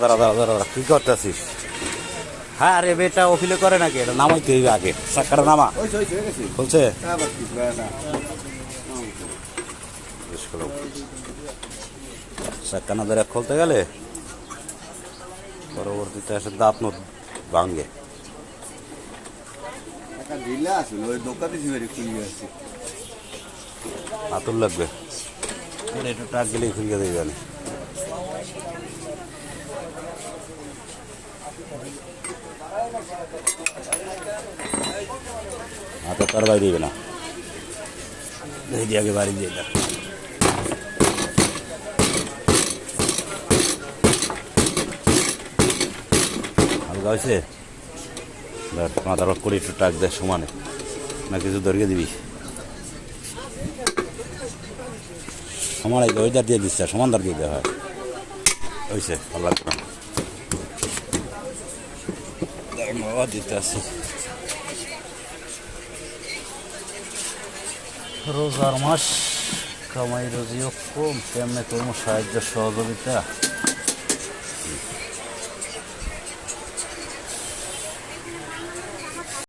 দাঁড়া দাঁড়া দাঁড়া দাঁড়া, কি করতেছিস? হ্যাঁ আরে বেটা অফিলে করে নাকি? এটা নামাইতে হইবে আগে, চাক্কাটা নামা। বলছে চাক্কা না ধরে খুলতে গেলে পরবর্তীতে এসে দাঁত নত ভাঙ্গে। হাতুর লাগবে, একটু টাক গেলেই খুলিয়ে দেবেন। হাতে তার বাইরে দিবে না, এই আগে বাড়ি দিয়ে দেখ। হালকা হয়েছে, মাথার করে একটু টাক দেয় সমানে, না কিছু ধরিয়ে দিবি। সমান ওই দাঁড় দিয়ে দিচ্ছে, সমান দাঁড় দিয়ে দেওয়া হয়। হয়েছে আল্লাহ দিতে আসি। রোজার মাস, কামাই রোজিও কম, তেমনি কোনো সাহায্য সহযোগিতা